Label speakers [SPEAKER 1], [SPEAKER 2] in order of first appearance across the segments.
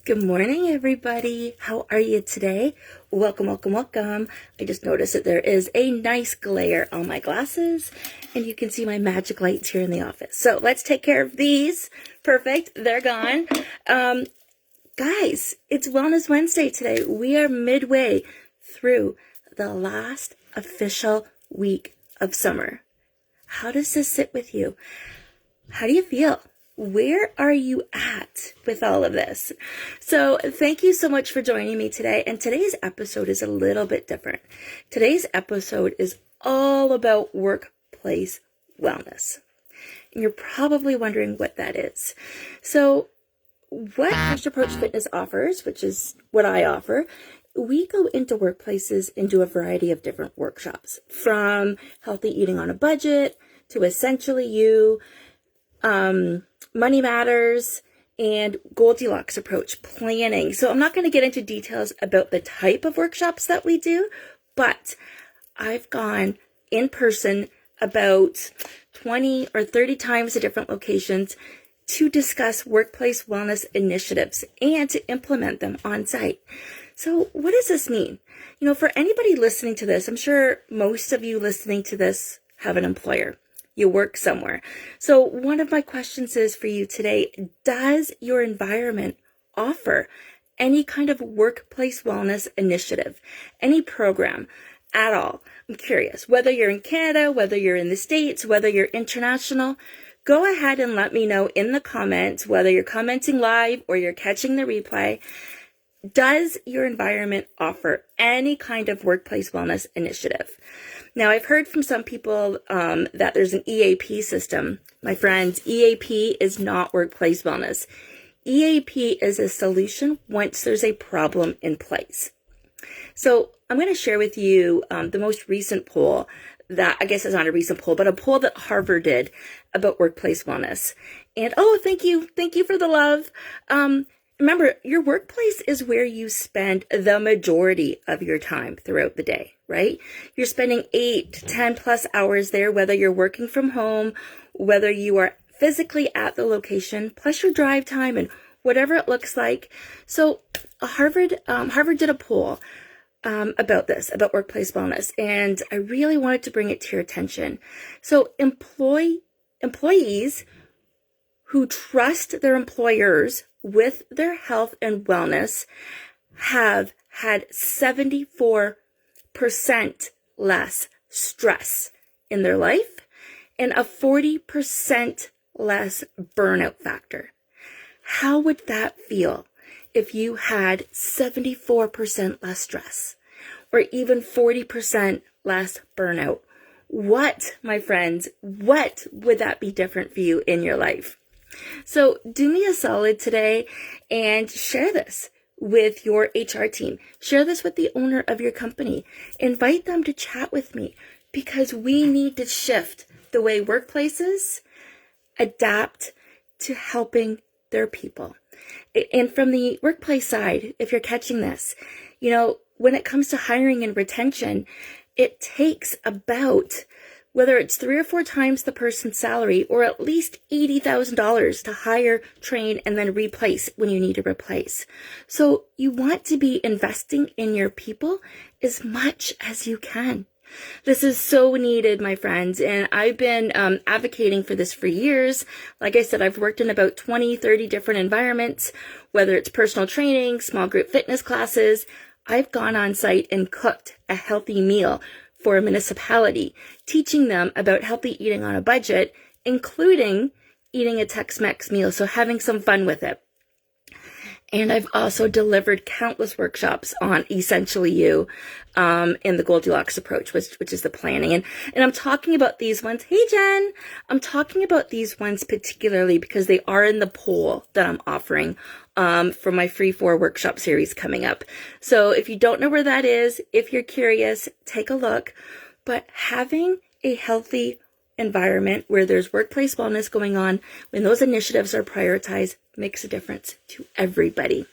[SPEAKER 1] Good morning, everybody. How are you today? Welcome, welcome, welcome. I just noticed that there is a nice glare on my glasses, and you can see my magic lights here in the office. So let's take care of these. Perfect. They're gone. Guys, it's Wellness Wednesday today. We are midway through the last official week of summer. How does this sit with you? How do you feel? Where are you at with all of this? So thank you so much for joining me today. And today's episode is a little bit different. Today's episode is all about workplace wellness. And you're probably wondering what that is. So what First Approach Fitness offers, which is what I offer, we go into workplaces and do a variety of different workshops, from healthy eating on a budget to Essentially You, Money Matters, and Goldilocks approach planning. So I'm not going to get into details about the type of workshops that we do, but I've gone in person about 20 or 30 times to different locations to discuss workplace wellness initiatives and to implement them on site. So what does this mean? For anybody listening to this, I'm sure most of you listening to this have an employer. You work somewhere. So one of my questions is for you today, does your environment offer any kind of workplace wellness initiative, any program at all? I'm curious, whether you're in Canada, whether you're in the States, whether you're international, go ahead and let me know in the comments, whether you're commenting live or you're catching the replay. Does your environment offer any kind of workplace wellness initiative? Now, I've heard from some people that there's an EAP system. My friends, EAP is not workplace wellness. EAP is a solution once there's a problem in place. So I'm going to share with you the most recent poll that, I guess it's not a recent poll, but a poll that Harvard did about workplace wellness. And, thank you for the love. Remember, your workplace is where you spend the majority of your time throughout the day, right? You're spending 8 to 10 plus hours there, whether you're working from home, whether you are physically at the location, plus your drive time and whatever it looks like. So Harvard did a poll about this, about workplace wellness, and I really wanted to bring it to your attention. So employees who trust their employers with their health and wellness have had 74% less stress in their life and a 40% less burnout factor. How would that feel if you had 74% less stress or even 40% less burnout? What, my friends, what would that be different for you in your life? So do me a solid today and share this with your HR team. Share this with the owner of your company. Invite them to chat with me, because we need to shift the way workplaces adapt to helping their people. And from the workplace side, if you're catching this, when it comes to hiring and retention, it takes about, whether it's 3 or 4 times the person's salary, or at least $80,000 to hire, train, and then replace when you need to replace. So you want to be investing in your people as much as you can. This is so needed, my friends, and I've been advocating for this for years. Like I said, I've worked in about 20, 30 different environments, whether it's personal training, small group fitness classes. I've gone on site and cooked a healthy meal for a municipality, teaching them about healthy eating on a budget, including eating a Tex-Mex meal, so having some fun with it. And I've also delivered countless workshops on Essentially You in the Goldilocks approach, which is the planning. And I'm talking about these ones. Hey, Jen. I'm talking about these ones particularly because they are in the poll that I'm offering for my free 4 workshop series coming up. So if you don't know where that is, if you're curious, take a look. But having a healthy environment where there's workplace wellness going on, when those initiatives are prioritized, makes a difference to everybody.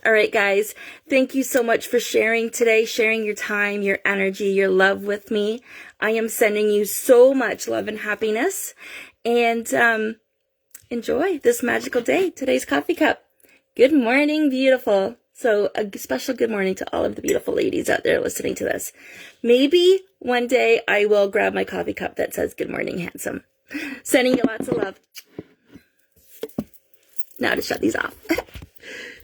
[SPEAKER 1] All right, guys, thank you so much for sharing today, sharing your time, your energy, your love with me. I am sending you so much love and happiness, and enjoy this magical day, today's coffee cup. Good morning, beautiful. So a special good morning to all of the beautiful ladies out there listening to this. Maybe one day I will grab my coffee cup that says good morning, handsome. Sending you lots of love. Now to shut these off.